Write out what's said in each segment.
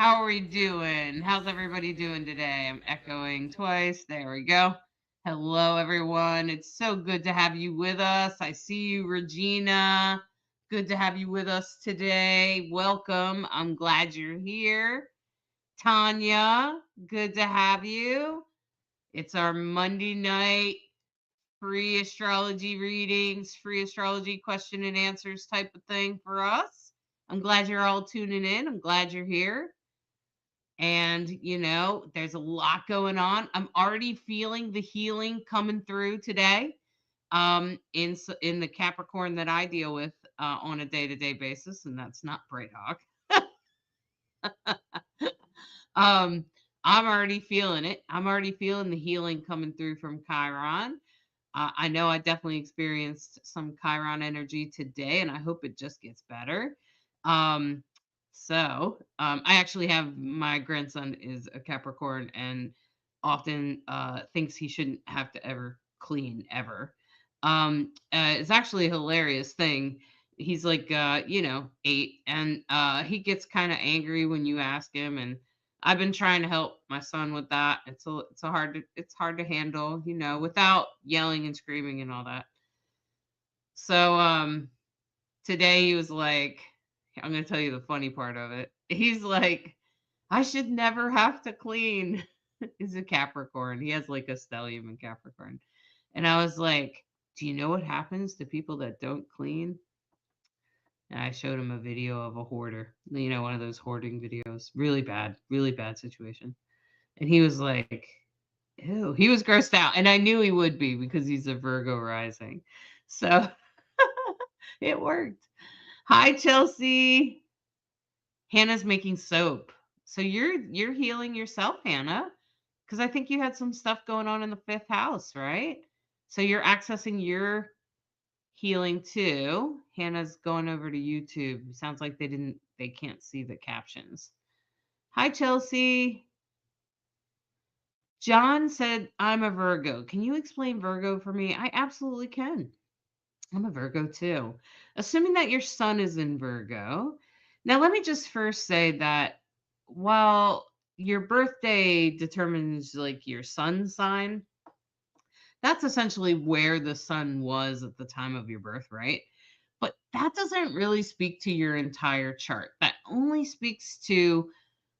How are we doing? How's everybody doing today? I'm echoing twice. There we go. Hello, everyone. It's so good to have you with us. I see you, Regina. Good to have you with us today. Welcome. I'm glad you're here. Tanya, good to have you. It's our Monday night free astrology readings, free astrology question and answers type of thing for us. I'm glad you're all tuning in. I'm glad you're here. And, there's a lot going on. I'm already feeling the healing coming through today in the Capricorn that I deal with on a day-to-day basis, and that's not Bright Hawk. um, I'm already feeling it. I'm already feeling the healing coming through from Chiron. I know I definitely experienced some Chiron energy today, and I hope it just gets better. Um, I actually have my grandson is a Capricorn and often thinks he shouldn't have to ever clean ever. It's actually a hilarious thing. He's like, 8, and he gets kind of angry when you ask him, and I've been trying to help my son with that. It's hard to handle, without yelling and screaming and all that. So today he was like, I'm gonna tell you the funny part of it. He's like, I should never have to clean. He's a Capricorn. He has like a stellium in Capricorn. And I was like, do you know what happens to people that don't clean? And I showed him a video of a hoarder, one of those hoarding videos. Really bad situation. And he was like, ew. He was grossed out. And I knew he would be because he's a Virgo rising. So it worked. Hi, Chelsea. Hannah's making soap. So you're healing yourself, Hannah, because I think you had some stuff going on in the fifth house, right? So you're accessing your healing too. Hannah's going over to YouTube. Sounds like they can't see the captions. Hi, Chelsea. John said, I'm a Virgo. Can you explain Virgo for me? I absolutely can. I'm a Virgo too. Assuming that your sun is in Virgo. Now, let me just first say that while your birthday determines like your sun sign, that's essentially where the sun was at the time of your birth, right? But that doesn't really speak to your entire chart. That only speaks to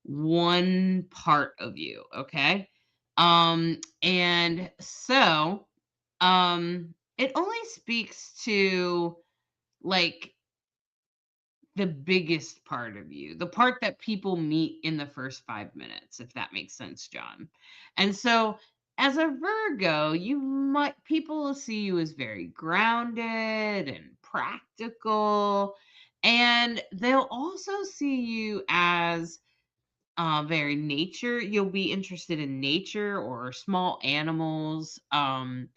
one part of you, okay? And so it only speaks to like the biggest part of you, the part that people meet in the first 5 minutes, if that makes sense, John. And so, as a Virgo, people will see you as very grounded and practical, and they'll also see you as very nature. You'll be interested in nature or small animals. And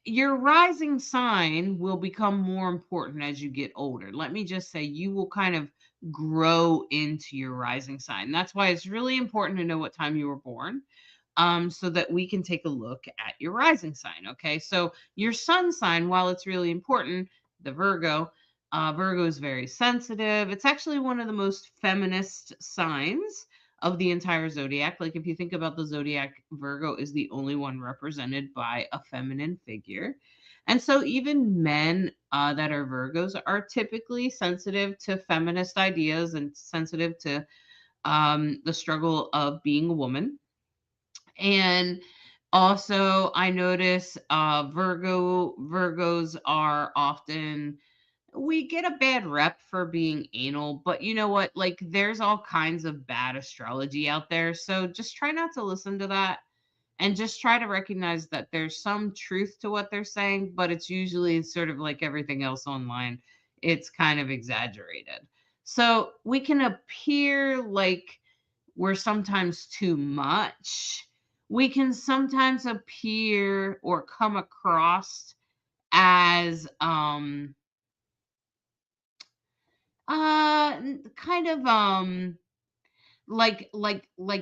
your rising sign will become more important as you get older. Let me just say, you will kind of grow into your rising sign. That's why it's really important to know what time you were born, so that we can take a look at your rising sign. Okay, so your sun sign, while it's really important, the Virgo is very sensitive. It's actually one of the most feminist signs of the entire zodiac. Like if you think about the zodiac, Virgo is the only one represented by a feminine figure. And so even men that are Virgos are typically sensitive to feminist ideas and sensitive to the struggle of being a woman. And also I notice Virgos are often, we get a bad rep for being anal, but you know what? Like, there's all kinds of bad astrology out there. So just try not to listen to that and just try to recognize that there's some truth to what they're saying, but it's usually sort of like everything else online, it's kind of exaggerated. So we can appear like we're sometimes too much. We can sometimes appear or come across as kind of like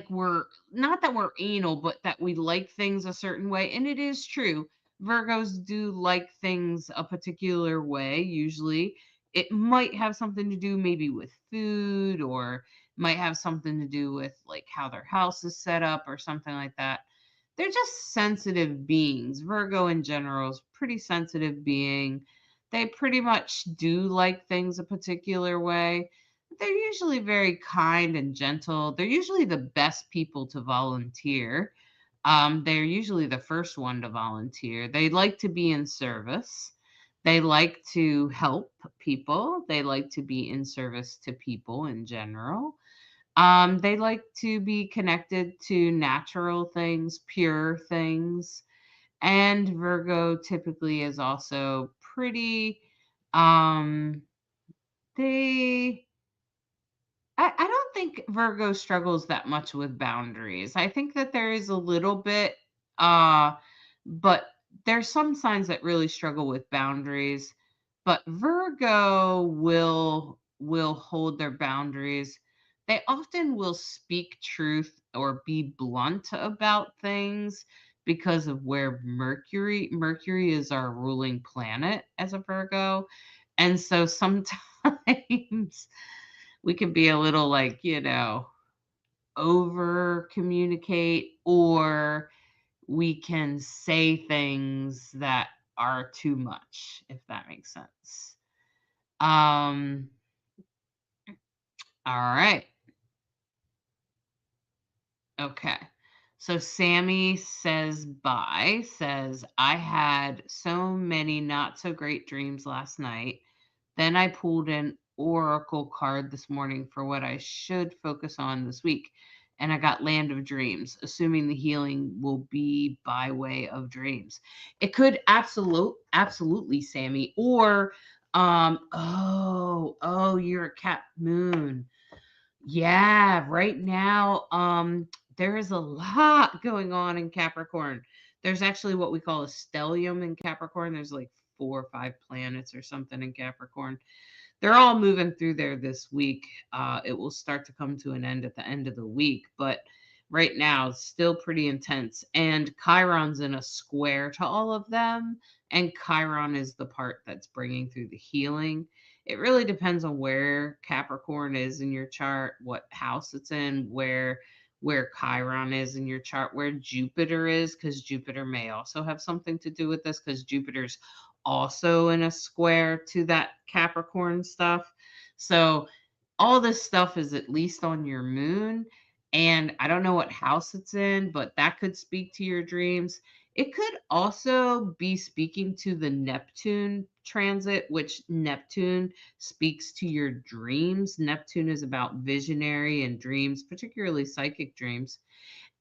we're not that we're anal, but that we like things a certain way. And it is true. Virgos do like things a particular way. Usually it might have something to do maybe with food, or might have something to do with like how their house is set up or something like that. They're just sensitive beings. Virgo in general is pretty sensitive being. They pretty much do like things a particular way. They're usually very kind and gentle. They're usually the best people to volunteer. They're usually the first one to volunteer. They like to be in service. They like to help people. They like to be in service to people in general. They like to be connected to natural things, pure things. And Virgo typically is also pretty, um, they I don't think Virgo struggles that much with boundaries. I think that there is a little bit, but there's some signs that really struggle with boundaries. But Virgo will hold their boundaries. They often will speak truth or be blunt about things because of where Mercury is our ruling planet as a Virgo. And so sometimes we can be a little like, over communicate, or we can say things that are too much, if that makes sense. Um, all right. Okay. So Sammy says bye, says, I had so many not so great dreams last night. Then I pulled an oracle card this morning for what I should focus on this week. And I got Land of Dreams, assuming the healing will be by way of dreams. It could absolutely, Sammy. Or you're a Cap Moon. Yeah, right now, there is a lot going on in Capricorn. There's actually what we call a stellium in Capricorn. There's like 4 or 5 planets or something in Capricorn. They're all moving through there this week. It will start to come to an end at the end of the week, but right now it's still pretty intense. And Chiron's in a square to all of them, and Chiron is the part that's bringing through the healing. It really depends on where Capricorn is in your chart, what house it's in, where Chiron is in your chart, where Jupiter is, because Jupiter may also have something to do with this, because Jupiter's also in a square to that Capricorn stuff. So all this stuff is at least on your moon. And I don't know what house it's in, but that could speak to your dreams. It could also be speaking to the Neptune transit, which Neptune speaks to your dreams. Neptune is about visionary and dreams, particularly psychic dreams.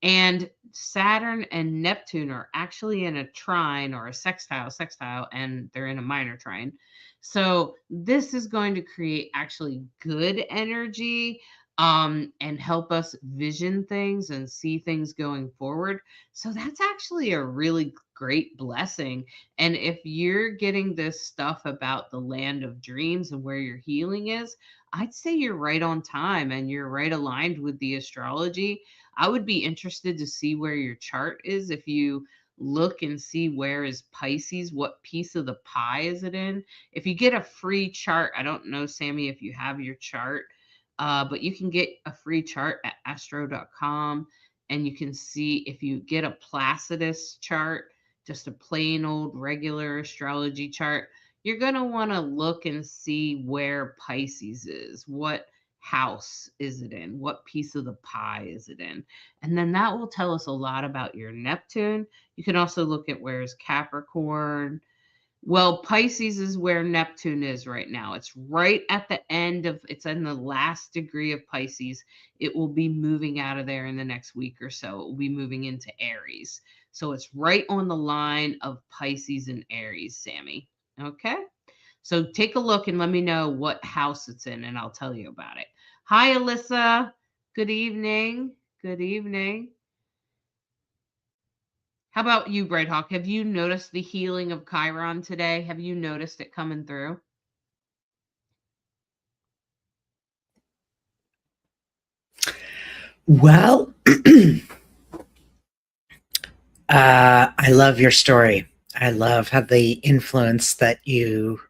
And Saturn and Neptune are actually in a trine or a sextile, and they're in a minor trine. So this is going to create actually good energy, and help us vision things and see things going forward. So that's actually a really great blessing. And if you're getting this stuff about the land of dreams and where your healing is, I'd say you're right on time and you're right aligned with the astrology. I would be interested to see where your chart is. If you look and see where is Pisces, what piece of the pie is it in? If you get a free chart, I don't know, Sammy, if you have your chart, but you can get a free chart at astro.com, and you can see if you get a Placidus chart, just a plain old regular astrology chart, you're going to want to look and see where Pisces is. What house is it in? What piece of the pie is it in? And then that will tell us a lot about your Neptune. You can also look at where's Capricorn. Well, Pisces is where Neptune is right now. It's right at the end of, it's in the last degree of Pisces. It will be moving out of there in the next week or so. It will be moving into Aries. So it's right on the line of Pisces and Aries, Sammy. Okay? So take a look and let me know what house it's in, and I'll tell you about it. Hi, Alyssa. Good evening. Good evening. How about you, Bright Hawk? Have you noticed the healing of Chiron today? Have you noticed it coming through? Well, I love your story. I love how the influence that you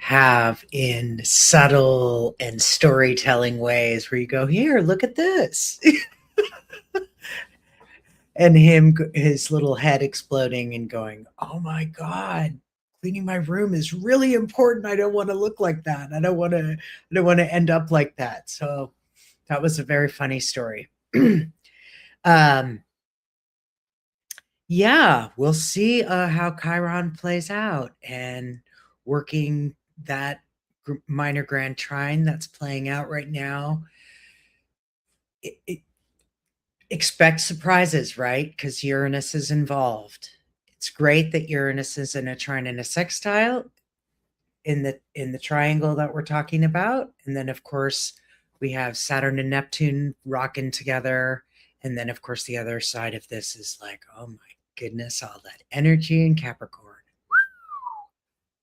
have in subtle and storytelling ways where you go, here, look at this. And his little head exploding and going, oh my God, cleaning my room is really important. I don't want to look like that. I don't want to end up like that. So that was a very funny story. um, yeah, we'll see how Chiron plays out and working that minor grand trine that's playing out right now. It expect surprises, right? Because Uranus is involved. It's great that Uranus is in a trine and a sextile in the triangle that we're talking about, and then of course we have Saturn and Neptune rocking together, and then of course the other side of this is like, oh my goodness, all that energy in Capricorn.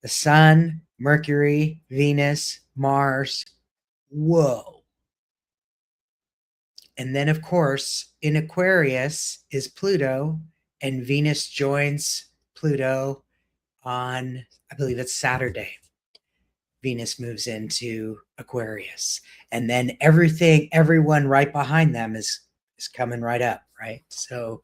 The Sun, Mercury, Venus, Mars. Whoa. And then, of course, in Aquarius is Pluto, and Venus joins Pluto on, I believe it's Saturday. Venus moves into Aquarius. And then everyone right behind them is coming right up, right? So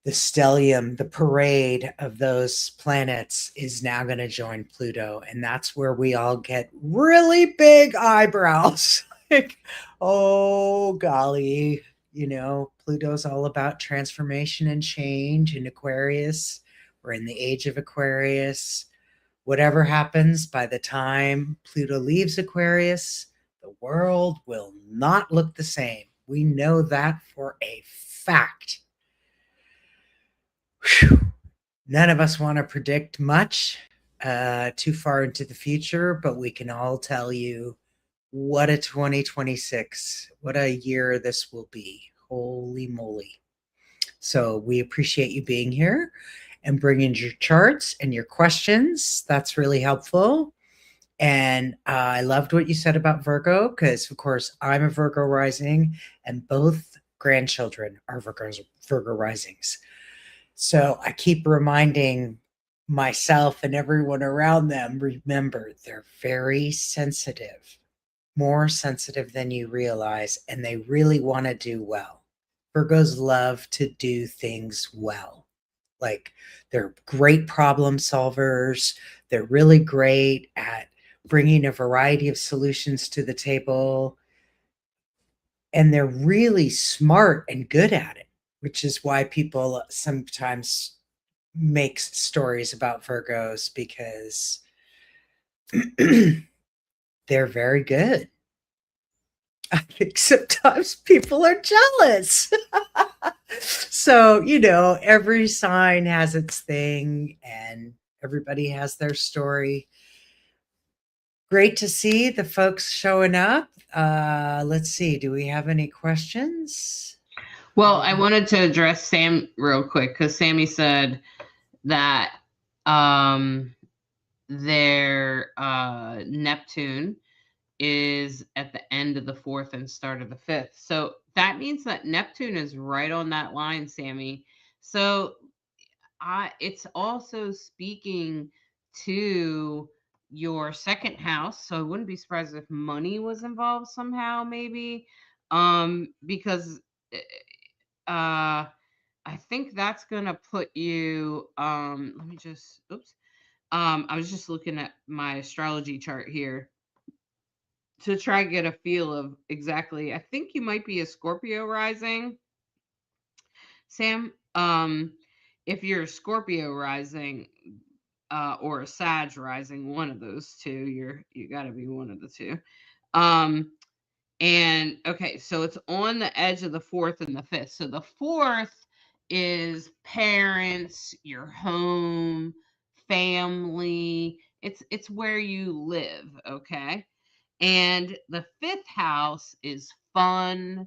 the stellium, the parade of those planets is now going to join Pluto. And that's where we all get really big eyebrows. Like, oh, golly, Pluto's all about transformation and change in Aquarius. We're in the age of Aquarius. Whatever happens by the time Pluto leaves Aquarius, the world will not look the same. We know that for a fact. Whew. None of us want to predict much too far into the future, but we can all tell you what a 2026, what a year this will be. Holy moly. So we appreciate you being here and bringing your charts and your questions. That's really helpful. And I loved what you said about Virgo because, of course, I'm a Virgo rising and both grandchildren are Virgo risings. So I keep reminding myself and everyone around them, remember, they're very sensitive, more sensitive than you realize, and they really want to do well. Virgos love to do things well. Like, they're great problem solvers. They're really great at bringing a variety of solutions to the table. And they're really smart and good at it, which is why people sometimes make stories about Virgos because they're very good. I think sometimes people are jealous. So, every sign has its thing and everybody has their story. Great to see the folks showing up. Let's see. Do we have any questions? Well, I wanted to address Sam real quick because Sammy said that their Neptune is at the end of the fourth and start of the fifth. So that means that Neptune is right on that line, Sammy. So it's also speaking to your second house. So I wouldn't be surprised if money was involved somehow, maybe. Because uh I think that's gonna put you let me just oops. I was just looking at my astrology chart here to try to get a feel of exactly. I think you might be a Scorpio rising, Sam. If you're a Scorpio rising, or a Sag rising, one of those two, you got to be one of the two. Um, and okay, so it's on the edge of the fourth and the fifth. So the fourth is parents, your home, family. It's where you live, okay? And the fifth house is fun,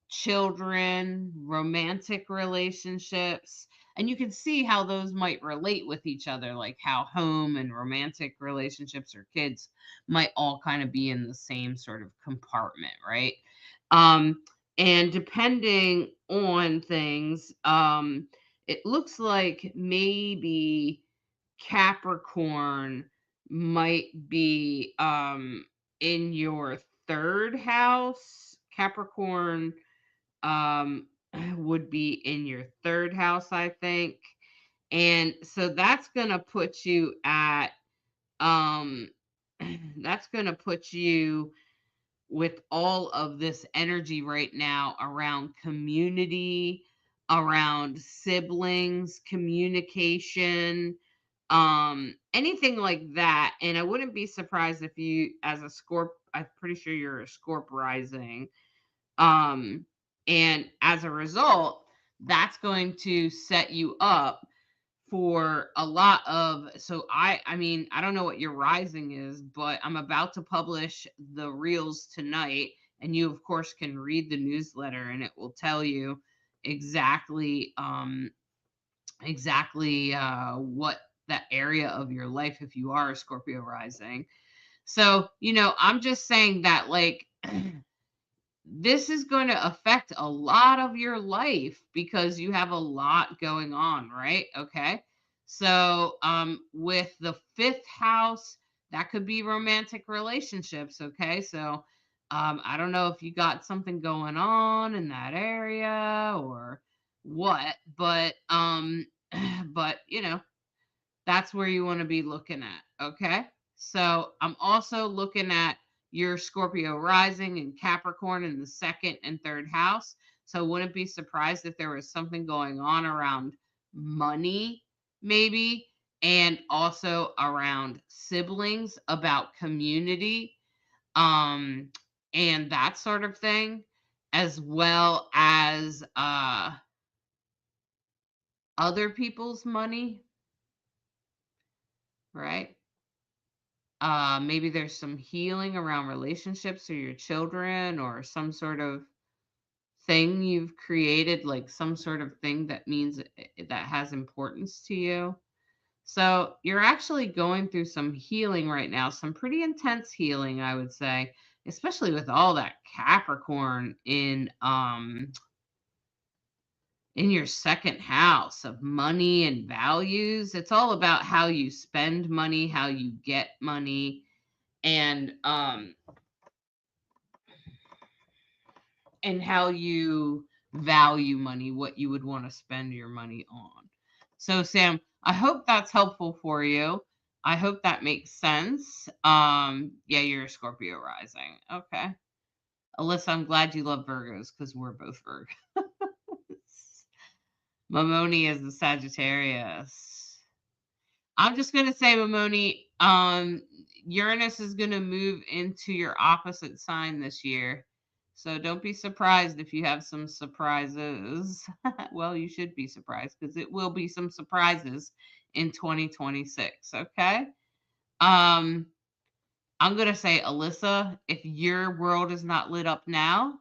children, romantic relationships. And you can see how those might relate with each other, like how home and romantic relationships or kids might all kind of be in the same sort of compartment, right? Um, and depending on things, it looks like maybe Capricorn might be in your third house. Capricorn um would be in your third house, I think. And so that's going to put you at um that's going to put you with all of this energy right now around community, around siblings, communication, anything like that. And I wouldn't be surprised if you, as a Scorp, I'm pretty sure you're a Scorp rising. Um, and as a result, that's going to set you up for a lot of, so I mean, I don't know what your rising is, but I'm about to publish the reels tonight, and you of course can read the newsletter, and it will tell you exactly what that area of your life, if you are a Scorpio rising. So, I'm just saying that, like, this is going to affect a lot of your life because you have a lot going on, right? Okay. So, with the fifth house, that could be romantic relationships. Okay. So, I don't know if you got something going on in that area or what, but, but, that's where you want to be looking at. Okay. So I'm also looking at your Scorpio rising and Capricorn in the second and third house. So wouldn't be surprised if there was something going on around money, maybe, and also around siblings, about community, um, and that sort of thing, as well as other people's money, right? Maybe there's some healing around relationships or your children, or some sort of thing you've created, like some sort of thing that means that has importance to you. So you're actually going through some healing right now, some pretty intense healing, I would say, especially with all that Capricorn in your second house of money and values. It's all about how you spend money, how you get money, and how you value money, what you would want to spend your money on. So, Sam, I hope that's helpful for you. I hope that makes sense. Yeah, you're a Scorpio rising. Okay. Alyssa, I'm glad you love Virgos because we're both Virgos. Mamoni is the Sagittarius. I'm just gonna say, Mamoni, Uranus is gonna move into your opposite sign this year. So don't be surprised if you have some surprises. Well, you should be surprised because it will be some surprises in 2026. Okay. Um, I'm gonna say, Alyssa, if your world is not lit up now,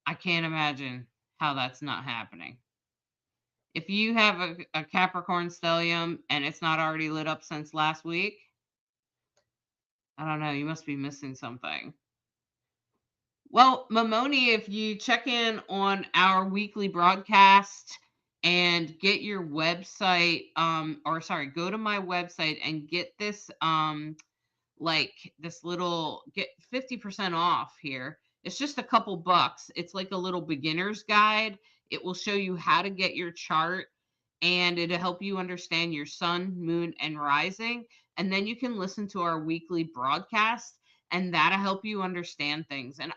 I can't imagine how that's not happening. If you have a Capricorn stellium and it's not already lit up since last week, I don't know, you must be missing something. Well, Mamoni, if you check in on our weekly broadcast and get your website, or sorry, go to my website and get this, like this little, get 50% off here. It's just a couple bucks. It's like a little beginner's guide. It will show you how to get your chart, and it'll help you understand your sun, moon, and rising. And then you can listen to our weekly broadcast, and that'll help you understand things. And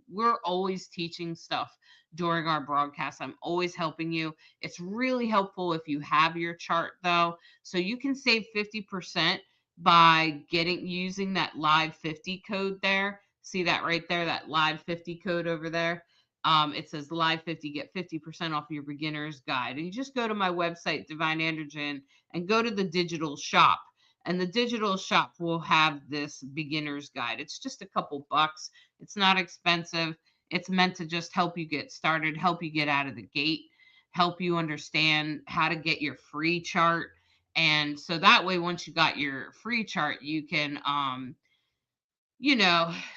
we're always teaching stuff during our broadcast. I'm always helping you. It's really helpful if you have your chart though. So you can save 50% by using that live 50 code there. See that right there, that live 50 code over there. It says live 50, get 50% off your beginner's guide. And you just go to my website, Divine Androgen, and go to the digital shop. And the digital shop will have this beginner's guide. It's just a couple bucks. It's not expensive. It's meant to just help you get started, help you get out of the gate, help you understand how to get your free chart. And so that way, once you got your free chart, you can,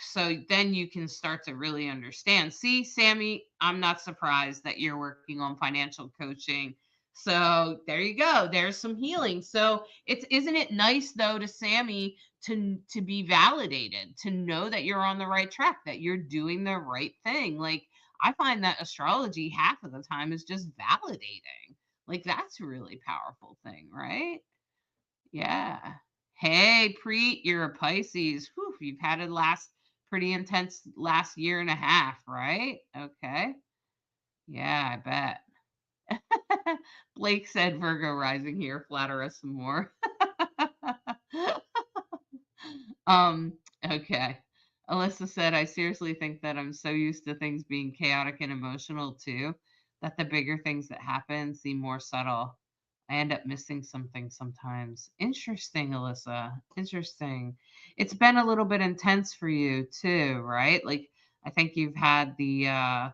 so then you can start to really understand. See, Sammy, I'm not surprised that you're working on financial coaching, So there you go. There's some healing. So it's isn't it nice though to Sammy to be validated, to know that you're on the right track, that you're doing the right thing. Like I find that astrology half of the time is just validating. Like that's a really powerful thing, right? Yeah. Hey, Preet, you're a Pisces. Whew, you've had a last pretty intense last year and a half, right? Okay. Yeah, I bet. Blake said Virgo rising here. Flatter us some more. um, okay. Alyssa said, I seriously think that I'm so used to things being chaotic and emotional too, that the bigger things that happen seem more subtle. I end up missing something sometimes. Interesting, Alyssa. Interesting. It's been a little bit intense for you too, right? Like I think you've had the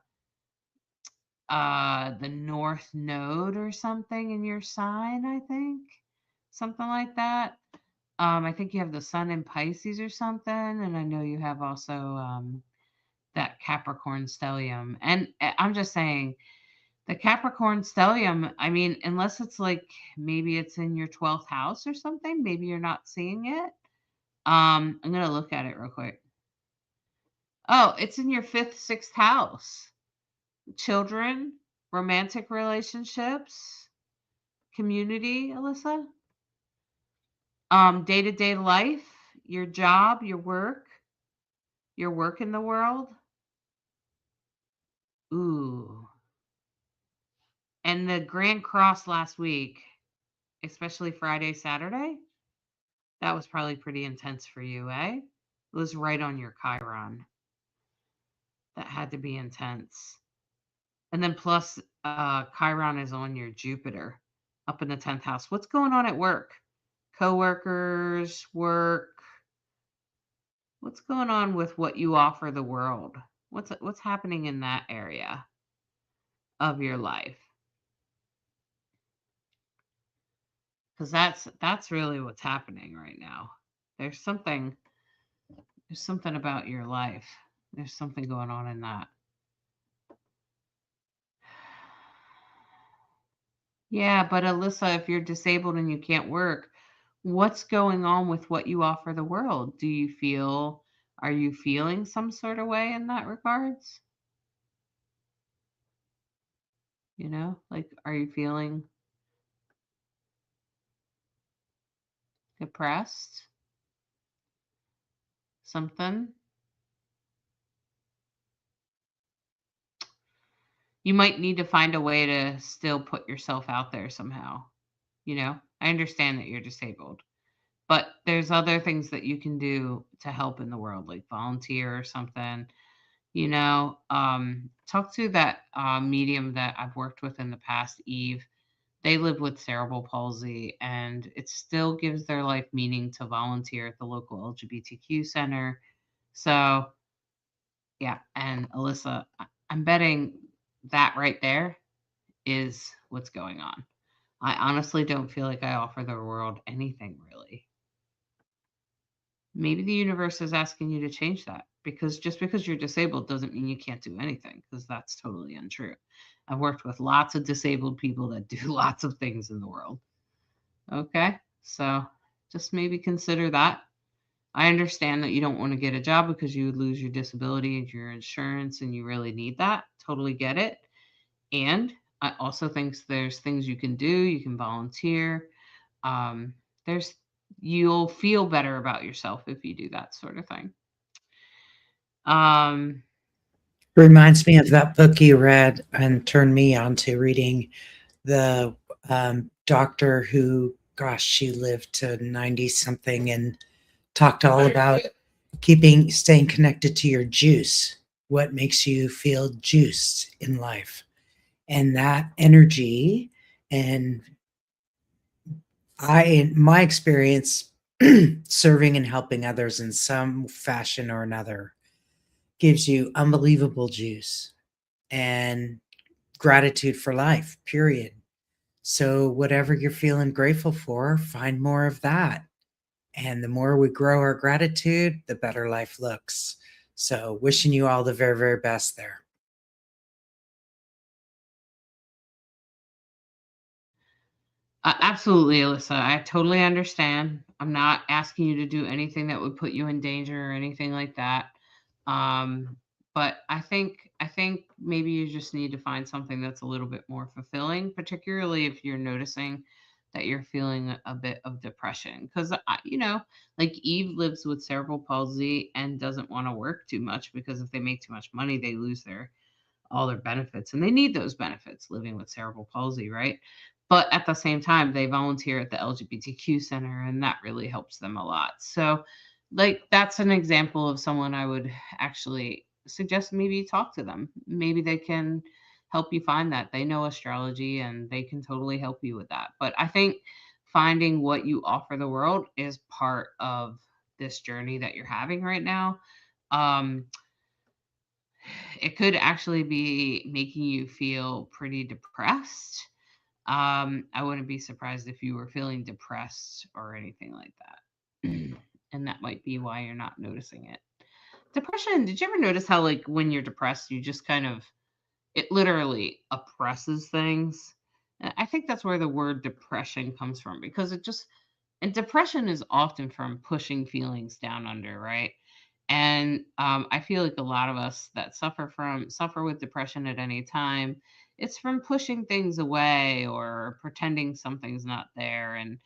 North Node or something in your sign, I think. Something like that. I think you have the Sun in Pisces or something, and I know you have also that Capricorn stellium. And I'm just saying, the Capricorn stellium, I mean, unless it's like maybe it's in your 12th house or something, maybe you're not seeing it. I'm gonna look at it real quick. Oh, it's in your fifth, sixth house. Children, romantic relationships, community, Alyssa, day-to-day life, your job, your work in the world. Ooh. And the Grand Cross last week, especially Friday, Saturday, that was probably pretty intense for you, eh? It was right on your Chiron. That had to be intense. And then plus Chiron is on your Jupiter up in the 10th house. What's going on at work? Coworkers, work. What's going on with what you offer the world? What's happening in that area of your life? Because that's really what's happening right now. There's something there's something about your life. There's something going on in that. Yeah, but Alyssa, if you're disabled and you can't work, what's going on with what you offer the world? Are you feeling some sort of way in that regards? Like are you feeling depressed? Something? You might need to find a way to still put yourself out there somehow. I understand that you're disabled, but there's other things that you can do to help in the world, like volunteer or something. Talk to that medium that I've worked with in the past, Eve. They live with cerebral palsy, and it still gives their life meaning to volunteer at the local LGBTQ center. So, yeah, and Alyssa, I'm betting that right there is what's going on. I honestly don't feel like I offer the world anything really. Maybe the universe is asking you to change that, because just because you're disabled doesn't mean you can't do anything, because that's totally untrue. I've worked with lots of disabled people that do lots of things in the world. Okay? So just maybe consider that. I understand that you don't want to get a job because you would lose your disability and your insurance and you really need that. Totally get it. And I also think there's things you can do. You can volunteer. There's You'll feel better about yourself if you do that sort of thing. Um, Reminds me of that book you read and turned me on to reading. The doctor who, gosh, she lived to 90 something and talked all about staying connected to your juice. What makes you feel juiced in life? And that energy, and in my experience, serving and helping others in some fashion or another gives you unbelievable juice and gratitude for life, period. So, whatever you're feeling grateful for, find more of that. And the more we grow our gratitude, the better life looks. So, wishing you all the very, very best there. Absolutely, Alyssa. I totally understand. I'm not asking you to do anything that would put you in danger or anything like that. Um, but I think maybe you just need to find something that's a little bit more fulfilling, particularly if you're noticing that you're feeling a bit of depression. Because like Eve lives with cerebral palsy and doesn't want to work too much because if they make too much money, they lose their all their benefits and they need those benefits living with cerebral palsy, right? But at the same time, they volunteer at the LGBTQ center and that really helps them a lot. So, like, that's an example of someone I would actually suggest maybe talk to them. Maybe they can help you find that. They know astrology and they can totally help you with that. But I think finding what you offer the world is part of this journey that you're having right now. Um, it could actually be making you feel pretty depressed. I wouldn't be surprised if you were feeling depressed or anything like that. And that might be why you're not noticing it. Depression, did you ever notice how, like, when you're depressed, you just kind of, it literally oppresses things? I think that's where the word depression comes from because it just, and depression is often from pushing feelings down under, right? And I feel like a lot of us that suffer with depression at any time, it's from pushing things away or pretending something's not there. And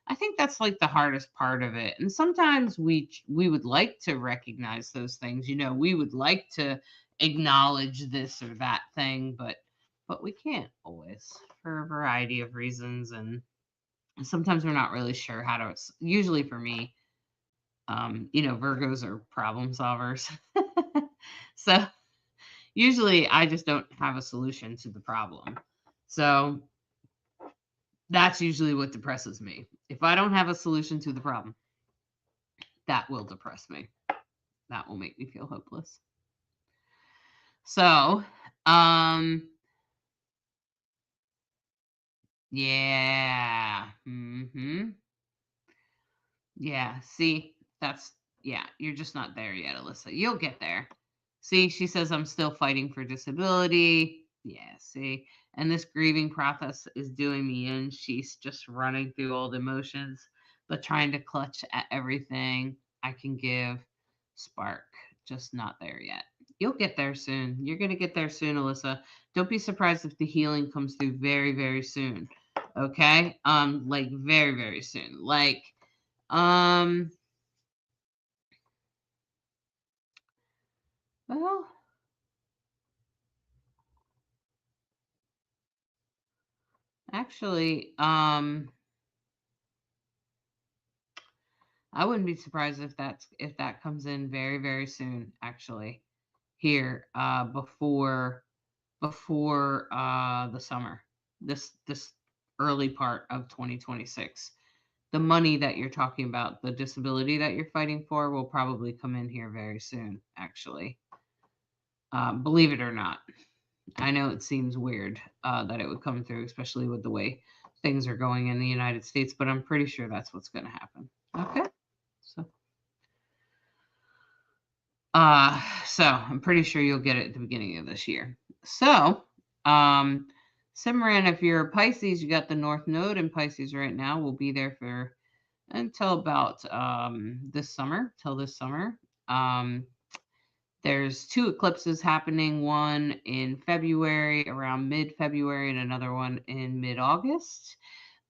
I think that's like the hardest part of it. And sometimes we would like to recognize those things. We would like to acknowledge this or that thing, but we can't always for a variety of reasons. And sometimes we're not really sure how to. Usually for me, Virgos are problem solvers. So usually I just don't have a solution to the problem. So that's usually what depresses me. If I don't have a solution to the problem, that will depress me. That will make me feel hopeless. So, um, yeah. Yeah, see, yeah, you're just not there yet, Alyssa. You'll get there. See, she says, I'm still fighting for disability. Yeah, see, and this grieving process is doing me in. She's just running through all the emotions, but trying to clutch at everything I can give. Spark, just not there yet. You'll get there soon. You're going to get there soon, Alyssa. Don't be surprised if the healing comes through very, very soon. Okay? Like very, very soon. Like, um, well, actually, I wouldn't be surprised if that comes in very, very soon, actually, here, before the summer, this early part of 2026. The money that you're talking about, the disability that you're fighting for, will probably come in here very soon, actually. Believe it or not. I know it seems weird that it would come through, especially with the way things are going in the United States, but I'm pretty sure that's what's going to happen. Okay. So, so I'm pretty sure you'll get it at the beginning of this year. So, um, Simran, if you're a Pisces, you got the North Node in Pisces right now. We'll be there for until about this summer, till this summer. There's two eclipses happening, one in February, around mid-February, and another one in mid-August.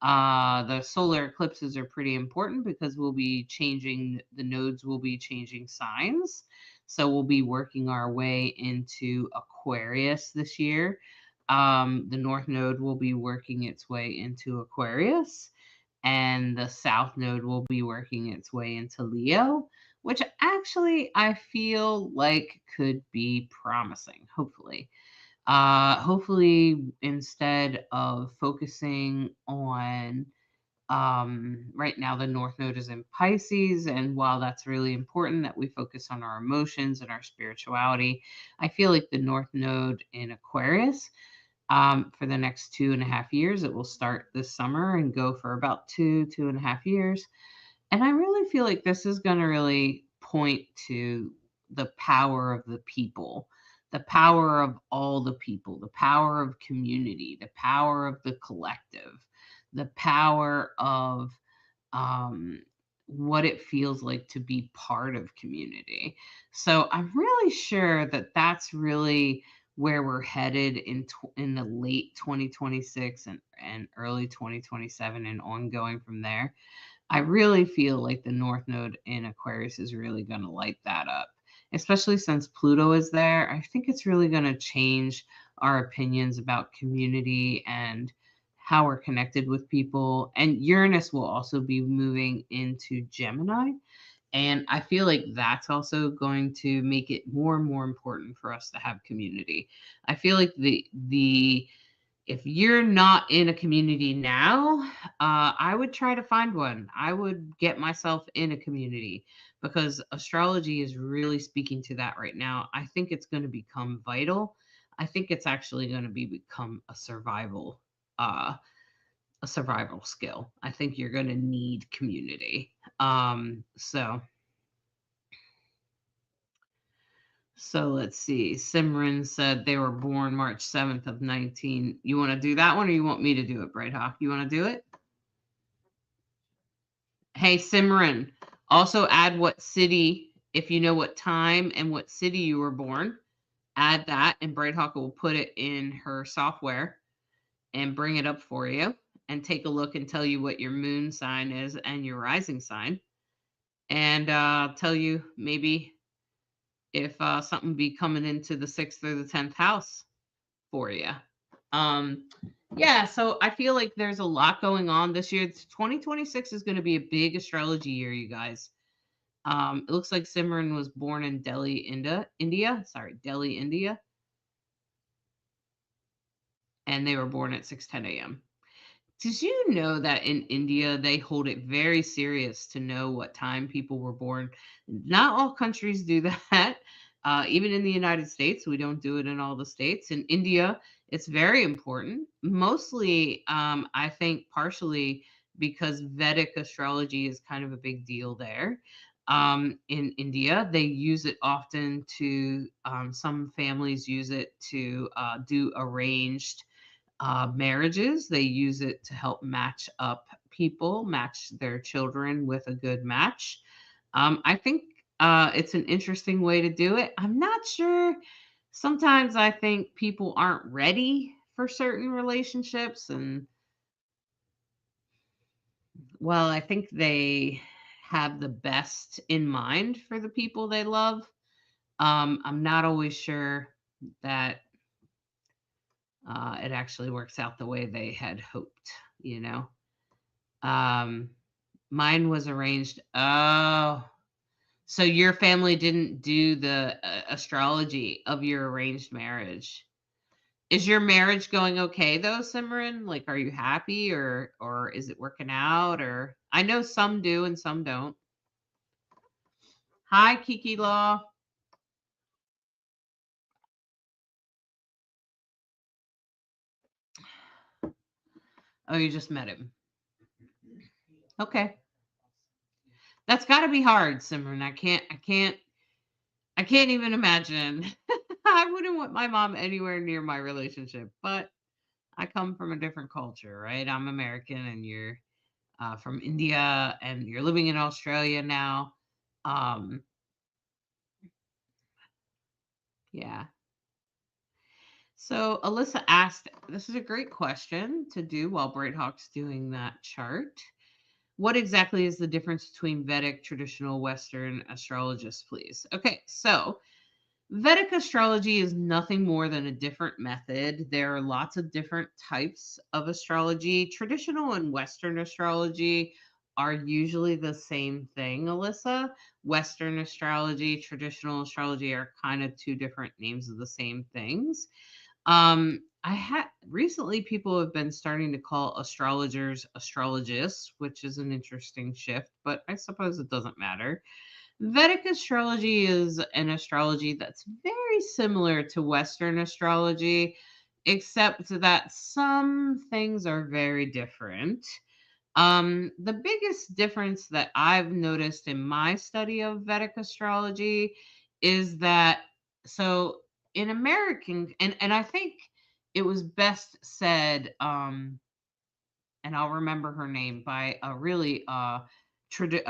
The solar eclipses are pretty important because the nodes will be changing signs. So we'll be working our way into Aquarius this year. The North Node will be working its way into Aquarius, and the South Node will be working its way into Leo, which actually I feel like could be promising, hopefully. Hopefully, instead of focusing on right now, the North Node is in Pisces, and while that's really important that we focus on our emotions and our spirituality, I feel like the North Node in Aquarius, for the next 2.5 years, it will start this summer and go for about 2.5 years. And I really feel like this is going to really point to the power of the people, the power of all the people, the power of community, the power of the collective, the power of um, what it feels like to be part of community. So I'm really sure that that's really where we're headed in the late 2026 and early 2027 and ongoing from there. I really feel like the North Node in Aquarius is really going to light that up, especially since Pluto is there. I think it's really going to change our opinions about community and how we're connected with people. And Uranus will also be moving into Gemini. And I feel like that's also going to make it more and more important for us to have community. I feel like the if you're not in a community now, I would try to find one. I would get myself in a community because astrology is really speaking to that right now. I think it's going to become vital. I think it's actually going to become uh, a survival skill. I think you're going to need community. So let's see. Simran said they were born March 7th of 19. You want to do that one or you want me to do it, Bright Hawk? You want to do it? Hey, Simran, also add what city, if you know what time and what city you were born, add that, and Bright Hawk will put it in her software and bring it up for you and take a look and tell you what your moon sign is and your rising sign and tell you maybe if something be coming into the 6th or the 10th house for you. Um, yeah, so I feel like there's a lot going on this year. 2026 is going to be a big astrology year, you guys. It looks like Simran was born in Delhi, India. Sorry, Delhi, India, and they were born at 6:10 a.m. Did you know that in India they hold it very serious to know what time people were born? Not all countries do that. Even in the United States, we don't do it in all the states. In India, it's very important. Mostly, I think, partially because Vedic astrology is kind of a big deal there. In India, they use it often to, some families use it to do arranged marriages. They use it to help match up people, match their children with a good match. I think it's an interesting way to do it. I'm not sure. Sometimes I think people aren't ready for certain relationships. And, well, I think they have the best in mind for the people they love. I'm not always sure that it actually works out the way they had hoped, you know? Um, Mine was arranged. Oh, so your family didn't do the astrology of your arranged marriage. Is your marriage going okay though, Simran? Like, are you happy or is it working out? Or I know some do and some don't. Hi, Kiki Law. Oh, you just met him. Okay, that's got to be hard, Simran. I can't even imagine. I wouldn't want my mom anywhere near my relationship, but I come from a different culture, right? I'm American and you're from India and you're living in Australia now. Um, yeah. So Alyssa asked, this is a great question to do while Bright Hawk's doing that chart. What exactly is the difference between Vedic, traditional, Western astrologists, please? Okay, so Vedic astrology is nothing more than a different method. There are lots of different types of astrology. Traditional and Western astrology are usually the same thing, Alyssa. Western astrology, traditional astrology are kind of two different names of the same things. I had recently people have been starting to call astrologers astrologists, which is an interesting shift, but I suppose it doesn't matter. Vedic astrology is an astrology that's very similar to Western astrology, except that some things are very different. The biggest difference that I've noticed in my study of Vedic astrology is that so in American and I think it was best said and I'll remember her name, by a really a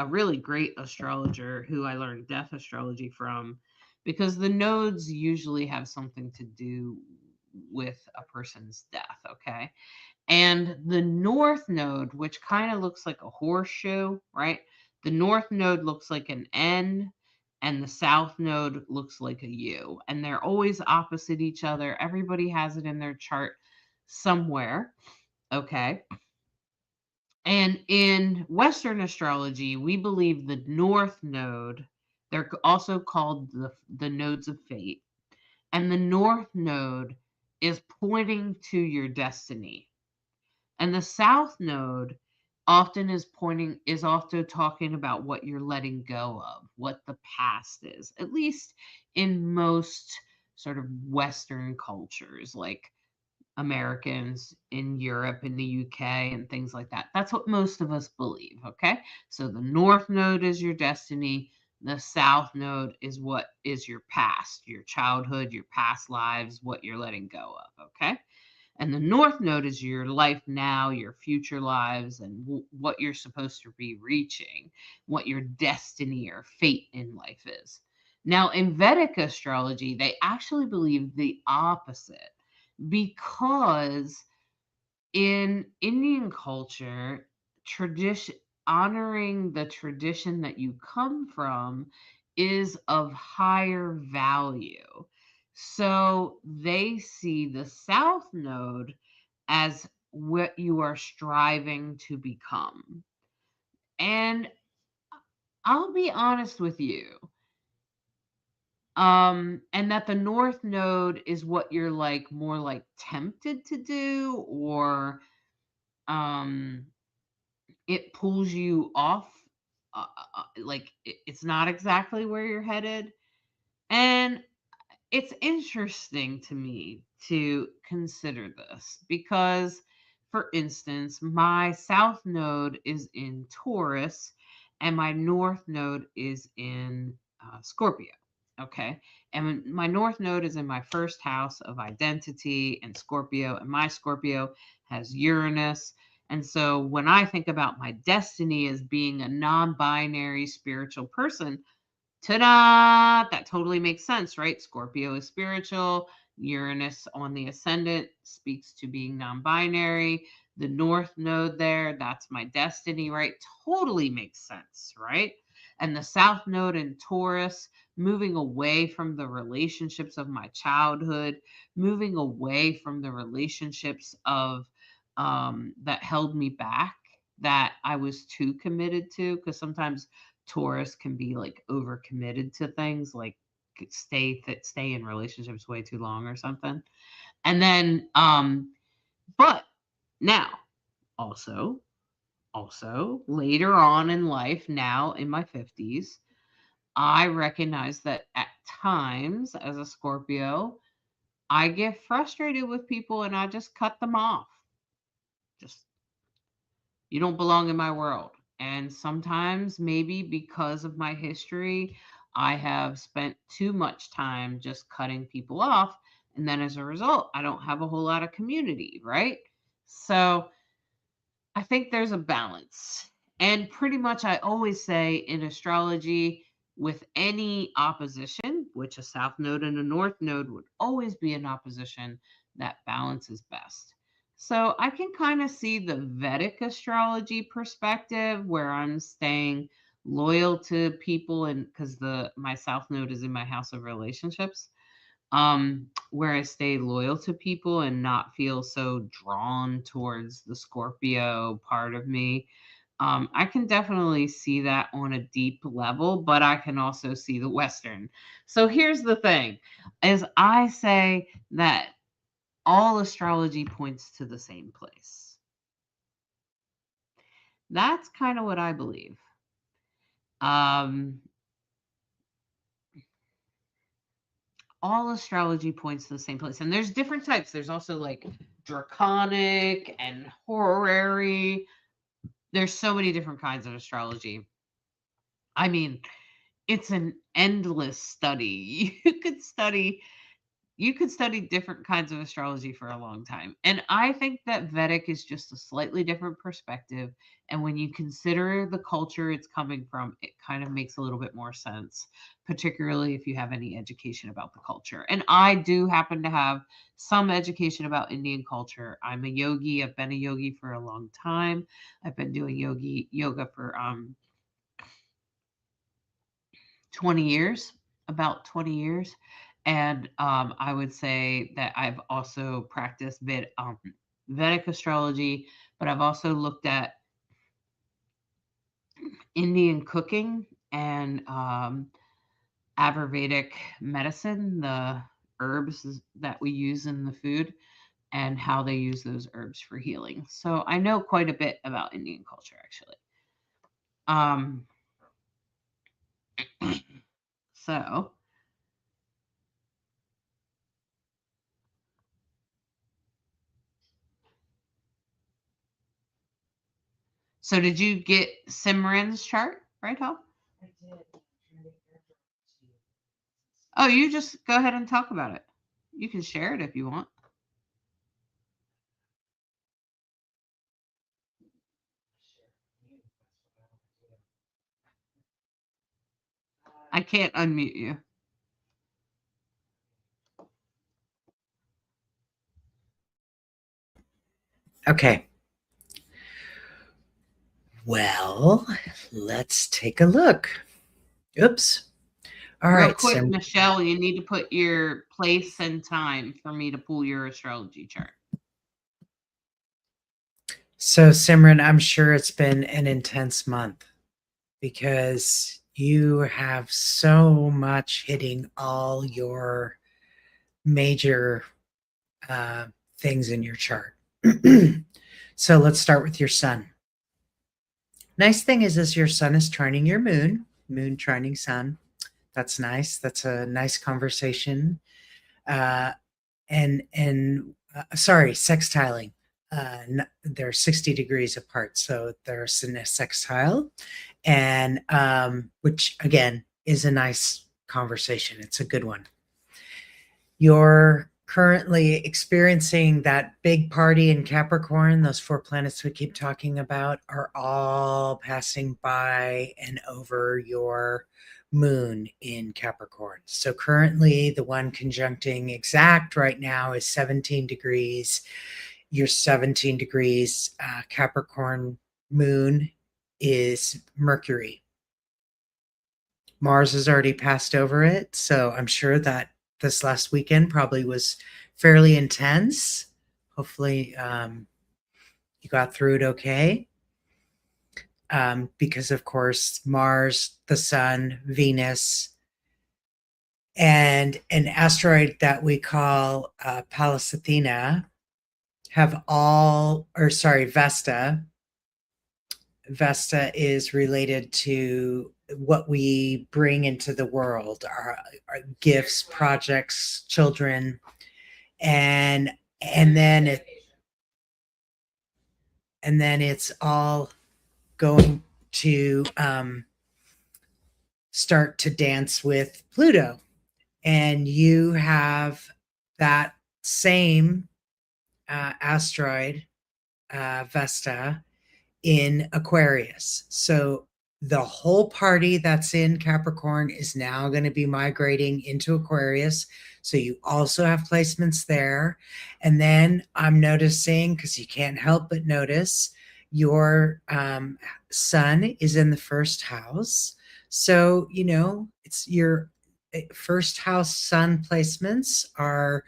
really great astrologer who I learned death astrology from, because the nodes usually have something to do with a person's death, okay? And the north node, which kind of looks like a horseshoe, right? The north node looks like an N, and the south node looks like a U. And they're always opposite each other. Everybody has it in their chart somewhere, okay? And in Western astrology, we believe the north node, they're also called the nodes of fate. And the north node is pointing to your destiny. And the south node is also talking about what you're letting go of, what the past is, at least in most sort of Western cultures, like Americans in Europe and the UK and things like that. That's what most of us believe, okay? So the north node is your destiny, the south node is what is your past, your childhood, your past lives, what you're letting go of, okay? And the north node is your life now, your future lives, and what you're supposed to be reaching, what your destiny or fate in life is. Now, in Vedic astrology, they actually believe the opposite, because in Indian culture, tradition, honoring the tradition that you come from is of higher value. So they see the south node as what you are striving to become. And I'll be honest with you, and that the north node is what you're like more like tempted to do, or um it pulls you off, like it's not exactly where you're headed. And it's interesting to me to consider this because, for instance, my south node is in Taurus and my north node is in Scorpio. Okay. And my north node is in my first house of identity and Scorpio, and my Scorpio has Uranus. And so when I think about my destiny as being a non binary spiritual person, ta-da! That totally makes sense, right? Scorpio is spiritual. Uranus on the ascendant speaks to being non-binary. The north node there, that's my destiny, right? Totally makes sense, right? And the south node in Taurus, moving away from the relationships of my childhood, moving away from the relationships of that held me back, that I was too committed to, because sometimes Taurus can be like overcommitted to things, like stay in relationships way too long or something. And then but now also later on in life, now in my 50s, I recognize that at times as a Scorpio, I get frustrated with people and I just cut them off. Just, you don't belong in my world. And sometimes, maybe because of my history, I have spent too much time just cutting people off. And then as a result, I don't have a whole lot of community, right? So I think there's a balance. And pretty much, I always say in astrology, with any opposition, which a south node and a north node would always be in opposition, that balance is best. So I can kind of see the Vedic astrology perspective where I'm staying loyal to people, and because the my south node is in my house of relationships, where I stay loyal to people and not feel so drawn towards the Scorpio part of me. I can definitely see that on a deep level, but I can also see the Western. So here's the thing, is I say that all astrology points to the same place. That's kind of what I believe. Um, all astrology points to the same place. And there's different types. There's also like draconic and horary. There's so many different kinds of astrology. I mean, it's an endless study. You could study, you could study different kinds of astrology for a long time. And I think that Vedic is just a slightly different perspective. And when you consider the culture it's coming from, it kind of makes a little bit more sense, particularly if you have any education about the culture. And I do happen to have some education about Indian culture. I'm a yogi. I've been a yogi for a long time. I've been doing yoga for 20 years, about 20 years. And I would say that I've also practiced Vedic astrology, but I've also looked at Indian cooking and Ayurvedic medicine, the herbs that we use in the food, and how they use those herbs for healing. So I know quite a bit about Indian culture, actually. Um, so So did you get Simran's chart, right, Hal? I did. Oh, you just go ahead and talk about it. You can share it if you want. I can't unmute you. Okay. Well, let's take a look. Oops. All Real right, quick, Michelle, you need to put your place and time for me to pull your astrology chart. So, Simran, I'm sure it's been an intense month because you have so much hitting all your major things in your chart. So, let's start with your sun. Nice thing is your sun is trining your moon, moon trining sun. That's nice. That's a nice conversation. Uh, sorry, sextiling. They're 60 degrees apart, so there's a sextile, and which again is a nice conversation. It's a good one. You're currently experiencing that big party in Capricorn. Those 4 planets we keep talking about are all passing by and over your moon in Capricorn. So currently the one conjuncting exact right now is 17 degrees. Your 17 degrees Capricorn moon is Mercury. Mars has already passed over it, so I'm sure that this last weekend probably was fairly intense. Hopefully, you got through it okay. Because, of course, Mars, the Sun, Venus, and an asteroid that we call Pallas Athena have all, or sorry, Vesta. Vesta is related to what we bring into the world, our gifts, projects, children, and then it's all going to start to dance with Pluto, and you have that same asteroid Vesta in Aquarius. So the whole party that's in Capricorn is now going to be migrating into Aquarius. So you also have placements there. And then I'm noticing, because you can't help but notice, your sun is in the first house. So, it's your first house sun placements are,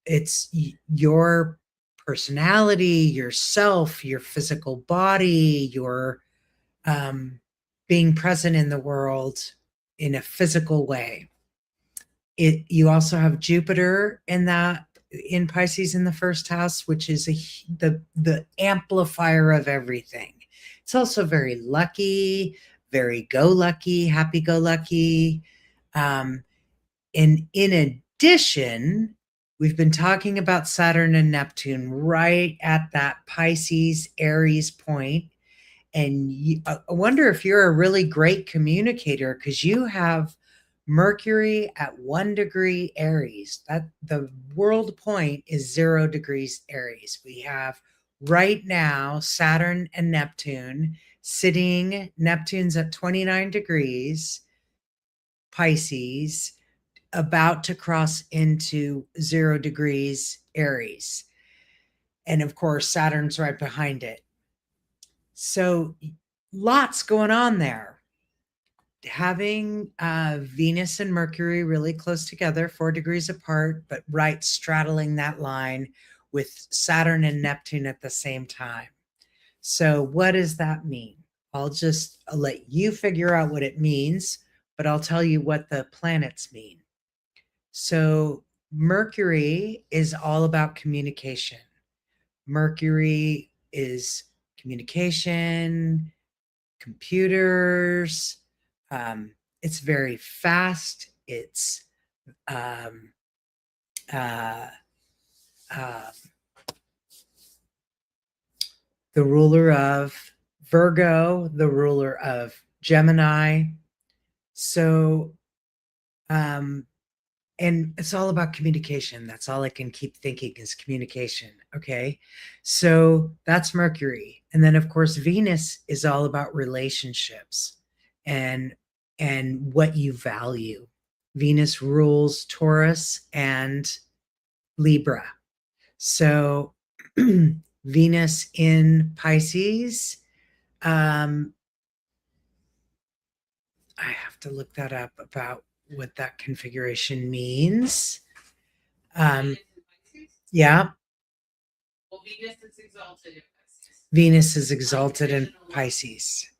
it's your personality, yourself, your physical body, your being present in the world in a physical way. You also have Jupiter in Pisces in the first house, which is the amplifier of everything. It's also very lucky, very go lucky, happy go lucky. And in addition, we've been talking about Saturn and Neptune right at that Pisces Aries point. And I wonder if you're a really great communicator, because you have Mercury at 1 degree Aries. That the world point is 0 degrees Aries. We have right now Saturn and Neptune sitting. Neptune's at 29 degrees Pisces, about to cross into 0 degrees Aries. And of course, Saturn's right behind it. So lots going on there. Having Venus and Mercury really close together, 4 degrees apart, but right straddling that line with Saturn and Neptune at the same time. So what does that mean? I'll let you figure out what it means, but I'll tell you what the planets mean. So Mercury is all about communication. Mercury is communication, computers. It's very fast. It's um, uh, uh, the ruler of Virgo, the ruler of Gemini. So, and it's all about communication. That's all I can keep thinking is communication. Okay. So that's Mercury. And then of course, Venus is all about relationships and what you value. Venus rules Taurus and Libra. So Venus in Pisces, I have to look that up about what that configuration means. Yeah. Well, Venus is exalted in Pisces. Venus is exalted in Pisces.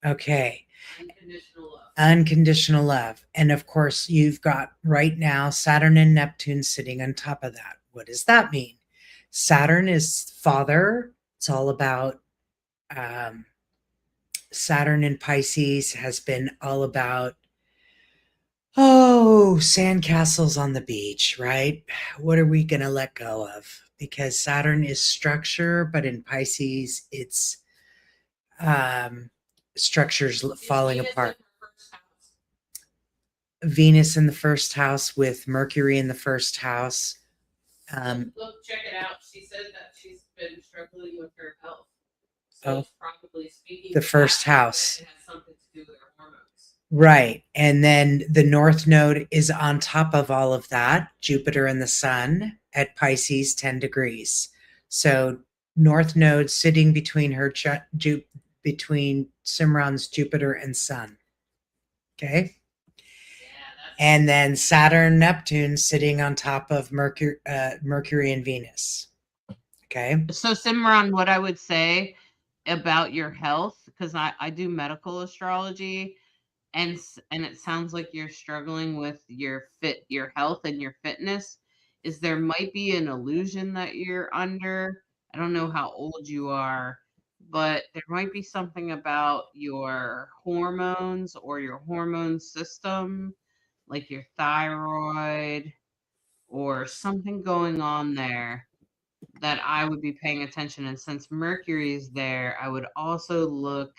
Okay. Unconditional love. Unconditional love. And of course, you've got right now Saturn and Neptune sitting on top of that. What does that mean? Saturn is father. It's all about Saturn in Pisces has been all about, sandcastles on the beach, right? What are we going to let go of? Because Saturn is structure, but in Pisces, it's structures falling apart. Venus in the first house with Mercury in the first house. Look, check it out. She said that she's been struggling with her health. So it's probably speaking the first house. It has something to do with her hormones. Right. And then the North Node is on top of all of that, Jupiter and the Sun at Pisces 10 degrees. So North Node sitting between between Simran's Jupiter and Sun. Okay. And then Saturn, Neptune sitting on top of Mercury and Venus. Okay. So Simran, what I would say about your health, because I do medical astrology, and it sounds like you're struggling with your health and your fitness, is there might be an illusion that you're under. I don't know how old you are, but there might be something about your hormones or your hormone system, like your thyroid or something going on there that I would be paying attention. And since Mercury is there, I would also look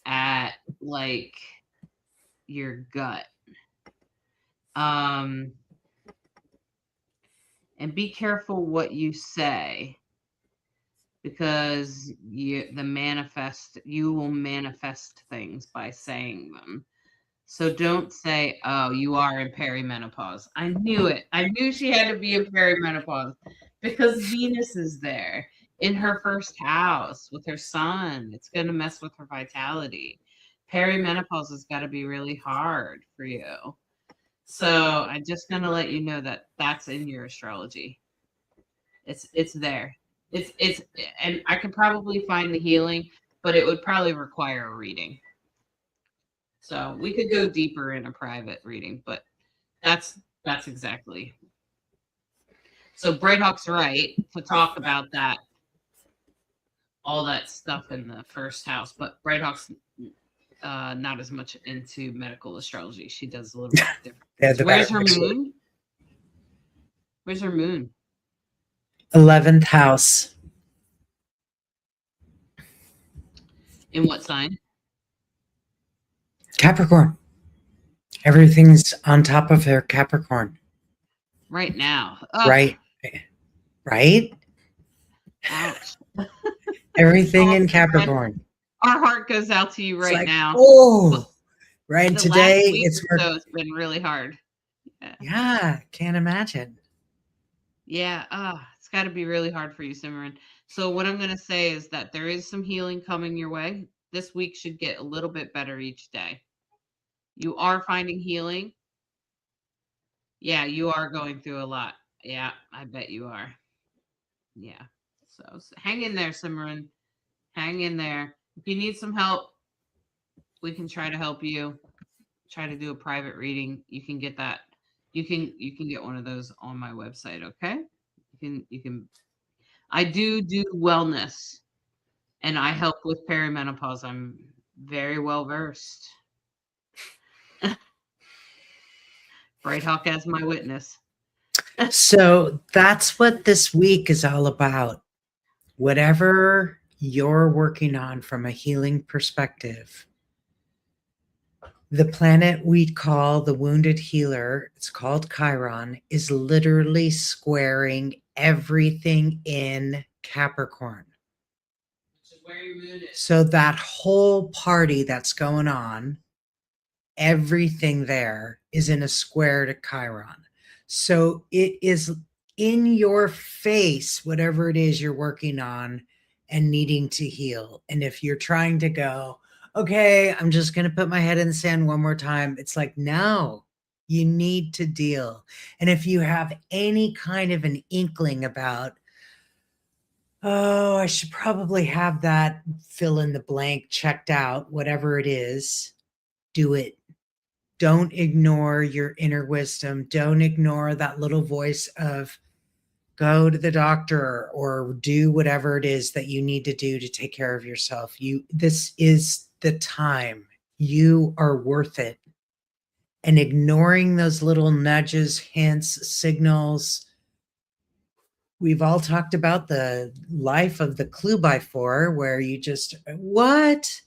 at like your gut. And be careful what you say, because you will manifest things by saying them. So don't say, "Oh, you are in perimenopause." I knew it. I knew she had to be in perimenopause because Venus is there in her first house with her sun. It's going to mess with her vitality. Perimenopause has got to be really hard for you. So I'm just going to let you know that that's in your astrology. It's there. It's and I could probably find the healing, but it would probably require a reading. So we could go deeper in a private reading, but that's exactly. So Brighthawk's right to talk about that, all that stuff in the first house, but Brighthawk's not as much into medical astrology. She does a little bit different. Where's her moon? Where's her moon? 11th house. In what sign? Capricorn. Everything's on top of their Capricorn, right now. Ugh, right? Right? ouch. Everything Oh, in Simran, Capricorn. our heart goes out to you It's right like, now. But oh, right. And the last today week it's or so has been really hard. Yeah. yeah, can't imagine. Yeah, it's got to be really hard for you, Simran. So what I'm going to say is that there is some healing coming your way. This week should get a little bit better each day. You are finding healing. Yeah, you are going through a lot. Yeah, I bet you are. Yeah. So hang in there, Simran. Hang in there. If you need some help, we can try to help you. Try to do a private reading. You can get that. You can get one of those on my website, okay? You can I do wellness and I help with perimenopause. I'm very well versed. Bright Hawk as my witness. So that's what this week is all about. Whatever you're working on from a healing perspective, the planet we call the wounded healer, it's called Chiron, is literally squaring everything in Capricorn. Which is where your moon is. So that whole party that's going on, everything there is in a square to Chiron. So it is in your face, whatever it is you're working on and needing to heal. And if you're trying to go, okay, I'm just going to put my head in the sand one more time, it's like, no, you need to deal. And if you have any kind of an inkling about, oh, I should probably have that fill in the blank checked out, whatever it is, do it. Don't ignore your inner wisdom. Don't ignore that little voice of go to the doctor or do whatever it is that you need to do to take care of yourself. This is the time. You are worth it. And ignoring those little nudges, hints, signals. We've all talked about the life of the clue by four, where you just, what?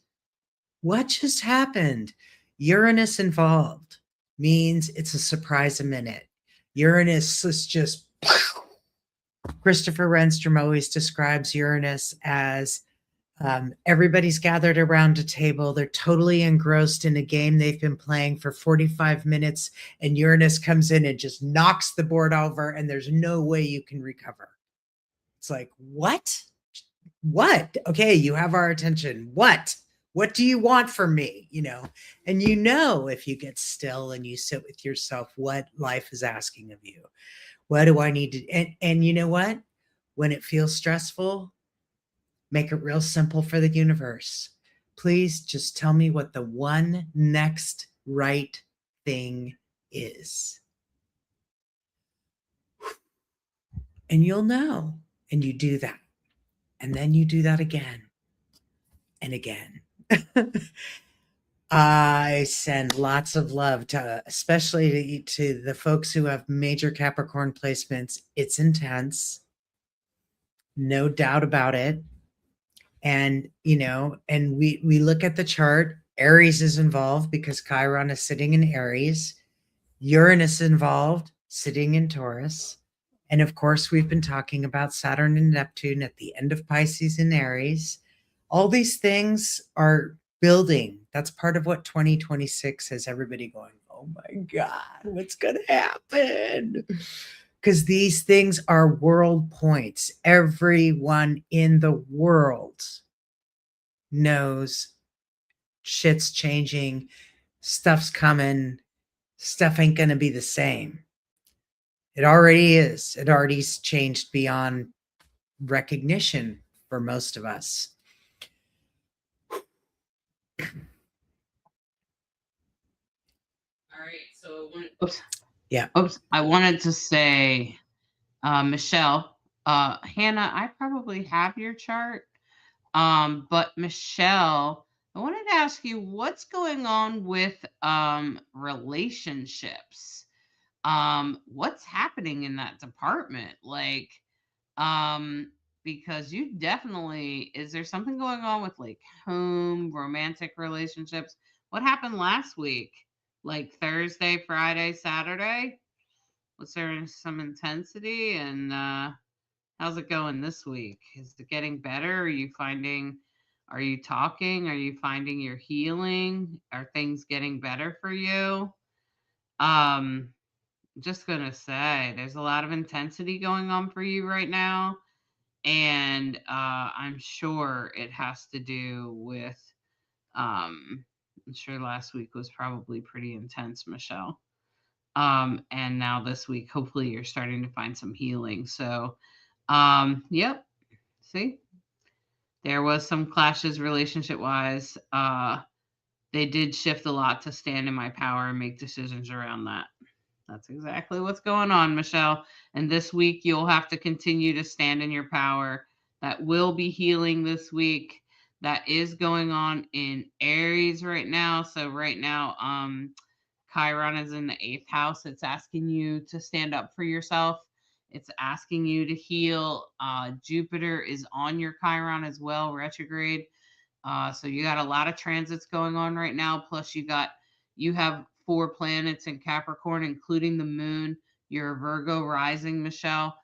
What just happened? Uranus involved means it's a surprise a minute. Uranus is just, Christopher Renstrom always describes Uranus as everybody's gathered around a table. They're totally engrossed in a game they've been playing for 45 minutes, and Uranus comes in and just knocks the board over, and there's no way you can recover. It's like, what? What? Okay, you have our attention. What do you want from me? And if you get still and you sit with yourself, what life is asking of you. What do I need to, and you know what? When it feels stressful, make it real simple for the universe. Please just tell me what the one next right thing is. And you'll know. And you do that. And then you do that again and again. I send lots of love to, especially to the folks who have major Capricorn placements. It's intense, no doubt about it. And and we look at the chart. Aries is involved because Chiron is sitting in Aries. Uranus involved, sitting in Taurus. And of course, we've been talking about Saturn and Neptune at the end of Pisces and Aries. All these things are building. That's part of what 2026 has everybody going, oh my God, what's going to happen? Because these things are world points. Everyone in the world knows shit's changing, stuff's coming, stuff ain't going to be the same. It already is. It already's changed beyond recognition for most of us. All right. So Yeah. I wanted to say, Michelle, Hannah, I probably have your chart. But Michelle, I wanted to ask you what's going on with relationships. What's happening in that department? Like, um, because you definitely is there something going on with like home, romantic relationships? What happened last week like Thursday, Friday, Saturday? Was there some intensity? And how's it going this week? Is it getting better? Are you talking? Are you finding you're healing? Are things getting better for you? Um, just gonna say there's a lot of intensity going on for you right now. And I'm sure it has to do with, I'm sure last week was probably pretty intense, Michelle. And now this week, hopefully, you're starting to find some healing. So, yep. See, there was some clashes relationship wise. They did shift a lot to stand in my power and make decisions around that. That's exactly what's going on, Michelle. And this week, you'll have to continue to stand in your power. That will be healing this week. That is going on in Aries right now. So right now, Chiron is in the eighth house. It's asking you to stand up for yourself. It's asking you to heal. Jupiter is on your Chiron as well, retrograde. So you got a lot of transits going on right now. Plus you have 4 planets in Capricorn, including the moon. You're a Virgo rising, Michelle.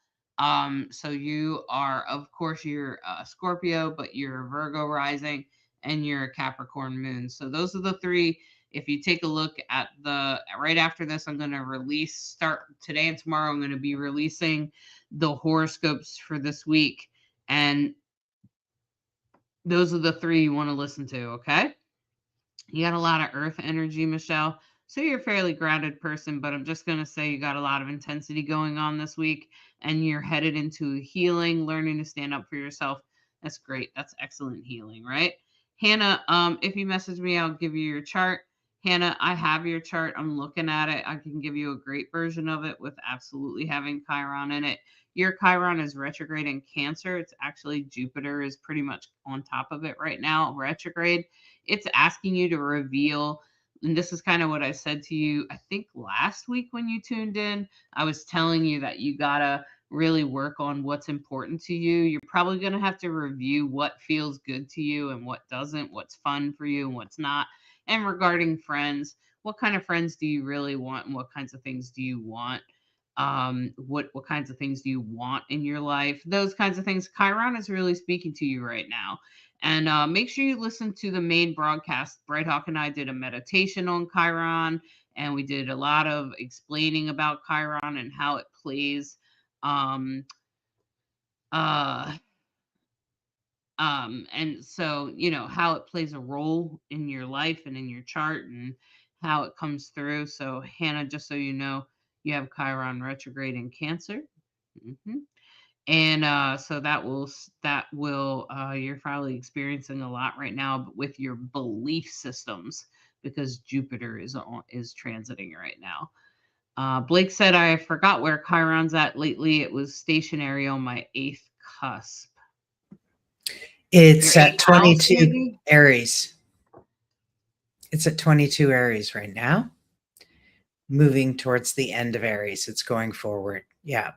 So you are, of course, you're a Scorpio, but you're a Virgo rising and you're a Capricorn moon. So those are the three. If you take a look at the right after this, I'm going to start today and tomorrow. I'm going to be releasing the horoscopes for this week. And those are the three you want to listen to, okay? You got a lot of earth energy, Michelle. So you're a fairly grounded person, but I'm just going to say you got a lot of intensity going on this week and you're headed into healing, learning to stand up for yourself. That's great. That's excellent healing, right? Hannah, if you message me, I'll give you your chart. Hannah, I have your chart. I'm looking at it. I can give you a great version of it with absolutely having Chiron in it. Your Chiron is retrograde in Cancer. It's actually Jupiter is pretty much on top of it right now, retrograde. It's asking you to reveal, and this is kind of what I said to you, I think last week when you tuned in. I was telling you that you gotta really work on what's important to you. You're probably going to have to review what feels good to you and what doesn't, what's fun for you and what's not. And regarding friends, what kind of friends do you really want and what kinds of things do you want? What kinds of things do you want in your life? Those kinds of things. Chiron is really speaking to you right now. And make sure you listen to the main broadcast. Bright Hawk and I did a meditation on Chiron, and we did a lot of explaining about Chiron and how it plays. Um, uh, and so, how it plays a role in your life and in your chart and how it comes through. So, Hannah, just so you know, you have Chiron retrograde in Cancer. hmm And so you're probably experiencing a lot right now with your belief systems because Jupiter is transiting right now. Blake said, I forgot where Chiron's at lately. It was stationary on my eighth cusp. Your It's at eighth house, 22 maybe? Aries. It's at 22 Aries right now. Moving towards the end of Aries. It's going forward. Yeah.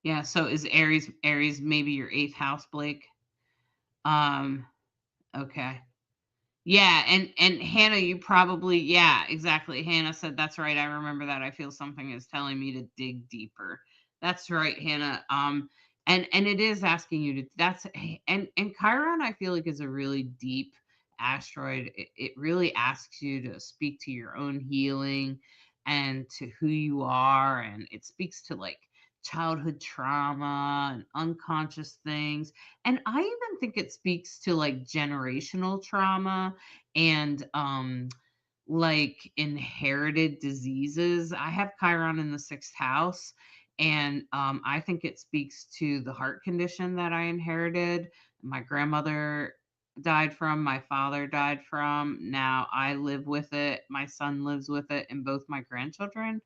Yeah, so is Aries maybe your eighth house, Blake? Um, okay. Yeah, and Hannah, you probably, yeah, exactly. Hannah said that's right. I remember that. I feel something is telling me to dig deeper. That's right, Hannah. And it is asking you to and Chiron I feel like is a really deep asteroid. It really asks you to speak to your own healing and to who you are, and it speaks to like childhood trauma and unconscious things. And I even think it speaks to like generational trauma and like inherited diseases. I have Chiron in the sixth house, and I think it speaks to the heart condition that I inherited. My grandmother died from, my father died from. Now I live with it. My son lives with it, and both my grandchildren.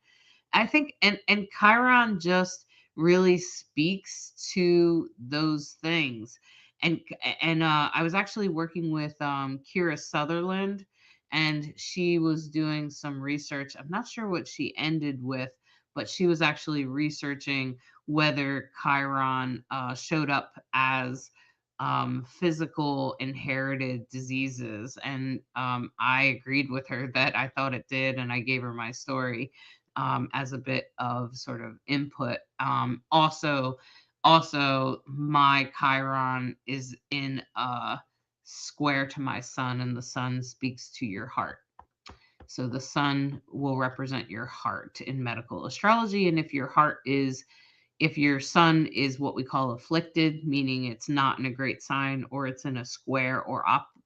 I think and Chiron just really speaks to those things. And I was actually working with Kira Sutherland, and she was doing some research. I'm not sure what she ended with, but she was actually researching whether Chiron showed up as physical inherited diseases. And I agreed with her that I thought it did, and I gave her my story as a bit of sort of input. Also, my Chiron is in a square to my sun, and the sun speaks to your heart. So the sun will represent your heart in medical astrology. And if your sun is what we call afflicted, meaning it's not in a great sign, or it's in a square or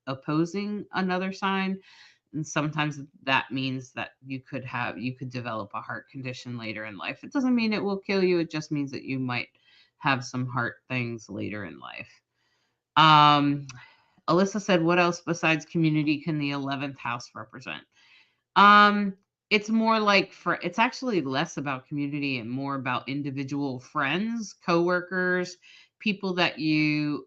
opposing another sign, and sometimes that means that you could develop a heart condition later in life. It doesn't mean it will kill you. It just means that you might have some heart things later in life. Um, Alyssa said, what else besides community can the 11th house represent? Um, it's more like it's actually less about community and more about individual friends, coworkers, people that you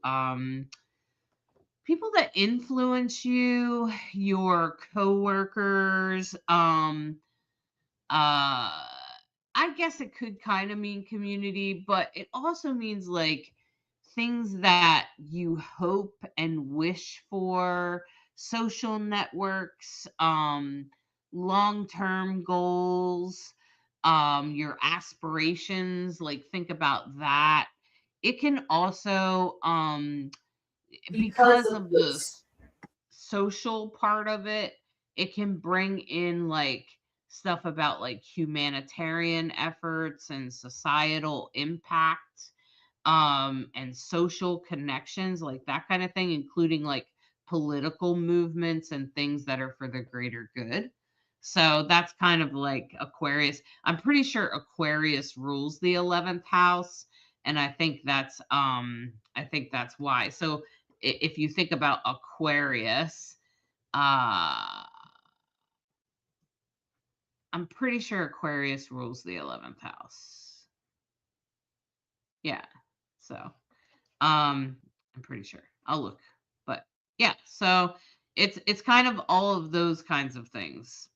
people that influence you, your coworkers. I guess it could kind of mean community, but it also means like things that you hope and wish for, social networks, long-term goals, your aspirations, like think about that. It can also Because because of of the this. social part of it, it can bring in like stuff about like humanitarian efforts and societal impact, and social connections, like that kind of thing, including like political movements and things that are for the greater good. So that's kind of like Aquarius. I'm pretty sure Aquarius rules the 11th house, and I think that's why. So if you think about Aquarius, uh I'm pretty sure Aquarius rules the 11th house. Yeah. So, I'm pretty sure. I'll look. But yeah, so it's kind of all of those kinds of things.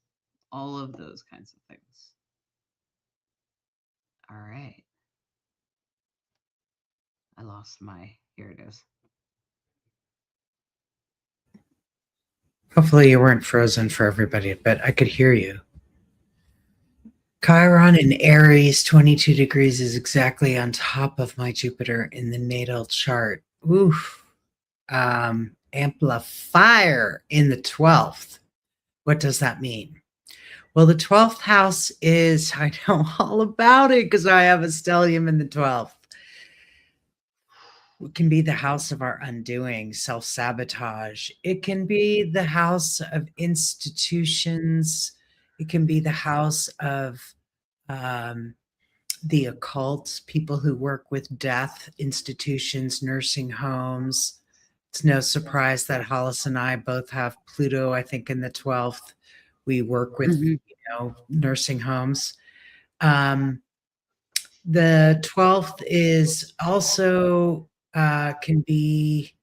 All of those kinds of things. All right. I lost my here it is. Hopefully, you weren't frozen for everybody, but I could hear you. Chiron in Aries, 22 degrees, is exactly on top of my Jupiter in the natal chart. Oof. Amplifier in the 12th. What does that mean? Well, the 12th house is, I know all about it because I have a stellium in the 12th. It can be the house of our undoing, self sabotage. It can be the house of institutions. It can be the house of um, the occult, people who work with death, institutions, nursing homes. It's no surprise that Hollis and I both have Pluto, I think, in the 12th. We work with, Mhm. nursing homes. Um, the 12th is also can be,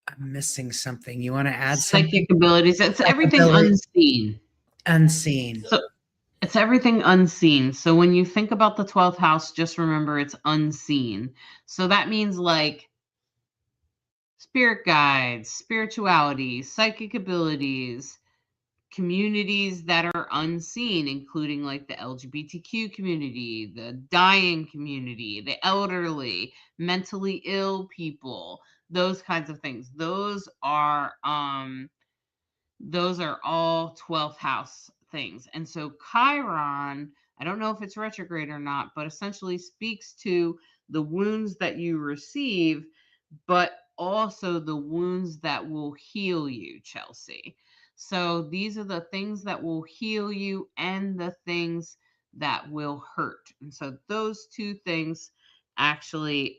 I'm missing something. You want to add something? Psychic abilities. It's everything Psychability unseen. unseen. So it's everything unseen. So when you think about the 12th house, just remember it's unseen. So that means like spirit guides, spirituality, psychic abilities, communities that are unseen, including like the LGBTQ community, the dying community, the elderly, mentally ill people, those kinds of things. Those are all 12th house things. And so Chiron, I don't know if it's retrograde or not, but essentially speaks to the wounds that you receive, but also the wounds that will heal you, Chelsea. So these are the things that will heal you and the things that will hurt. And so actually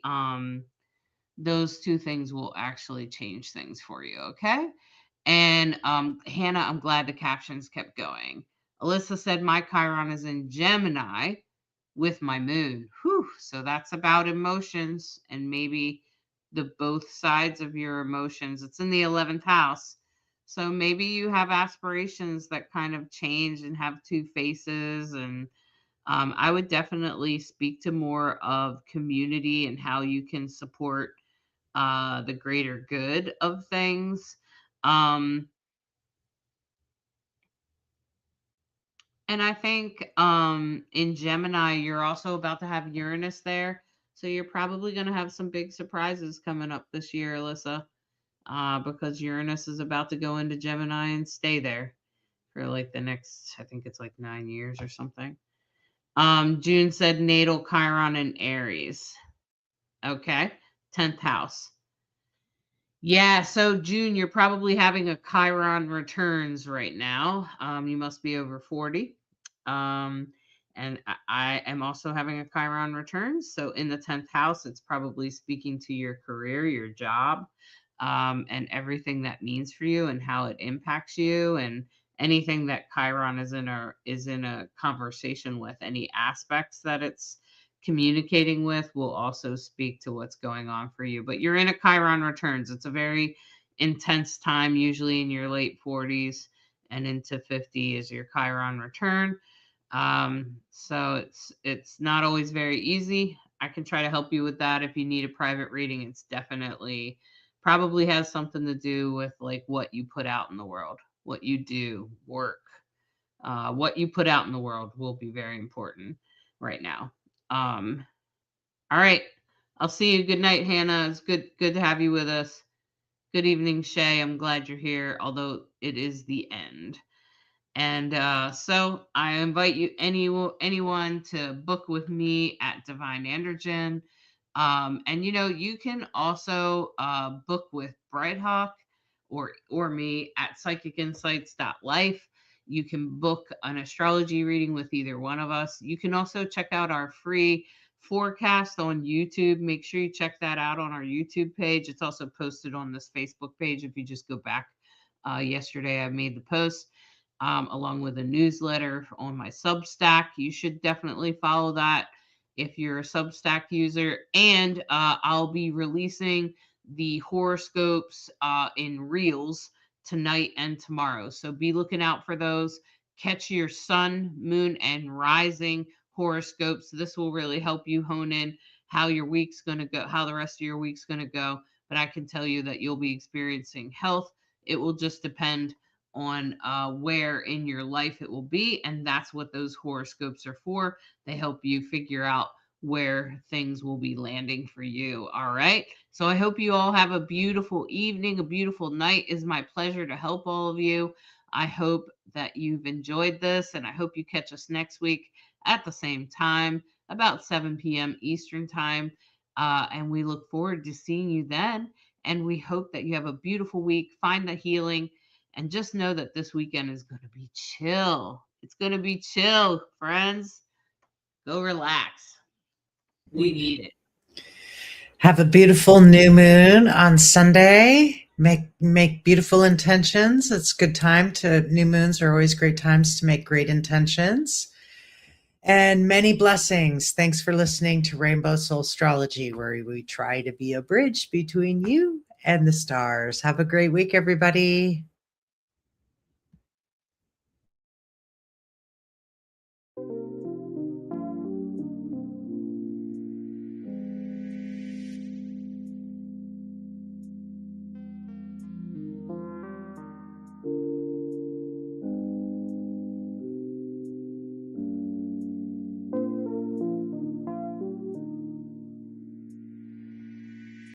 those two things will actually change things for you, okay? And Hannah, I'm glad the captions kept going. Alyssa said, my Chiron is in Gemini with my moon. Whew. So that's about emotions and maybe the both sides of your emotions. It's in the 11th house. So maybe you have aspirations that kind of change and have two faces, and I would definitely speak to more of community and how you can support the greater good of things. Um, and I think in Gemini, you're also about to have Uranus there. So you're probably going to have some big surprises coming up this year, Alyssa, because Uranus is about to go into Gemini and stay there for like the next, I think it's like 9 years or something. June said natal Chiron and Aries. Okay. 10th house. Yeah, so June, you're probably having a Chiron returns right now. You must be over 40. Um, and I am also having a Chiron returns. So in the 10th house, it's probably speaking to your career, your job, and everything that means for you and how it impacts you, and anything that Chiron is in a conversation with, any aspects that it's communicating with will also speak to what's going on for you. But you're in a Chiron returns. It's a very intense time, usually in your late 40s and into 50 is your Chiron return. So it's not always very easy. I can try to help you with that if you need a private reading. It's definitely probably has something to do with like what you put out in the world, what you do, work. What you put out in the world will be very important right now. Um, all right. I'll see you. Good night, Hannah. It's good to have you with us. Good evening, Shay. I'm glad you're here, although it is the end. And so I invite you, anyone, to book with me at Divine Androgen. And you can also book with Brighthawk or me at psychicinsights.life. You can book an astrology reading with either one of us. You can also check out our free forecast on YouTube. Make sure you check that out on our YouTube page. It's also posted on this Facebook page. If you just go back, yesterday I made the post, along with a newsletter on my Substack. You should definitely follow that if you're a Substack user. And I'll be releasing the horoscopes in Reels tonight and tomorrow. So be looking out for those. Catch your sun, moon, and rising horoscopes. This will really help you hone in how your week's going to go, how the rest of your week's going to go. But I can tell you that you'll be experiencing health. It will just depend on where in your life it will be. And that's what those horoscopes are for. They help you figure out where things will be landing for you. All right. So I hope you all have a beautiful evening, a beautiful night. It's my pleasure to help all of you. I hope that you've enjoyed this, and I hope you catch us next week at the same time, about 7 p.m. Eastern Time. And we look forward to seeing you then. And we hope that you have a beautiful week. Find the healing, and just know that this weekend is going to be chill. It's going to be chill, friends. Go relax. We need it. Have a beautiful new moon on Sunday. Make beautiful intentions. It's a good time to, new moons are always great times to make great intentions. And many blessings. Thanks for listening to Rainbow Soul Astrology, where we try to be a bridge between you and the stars. Have a great week, everybody.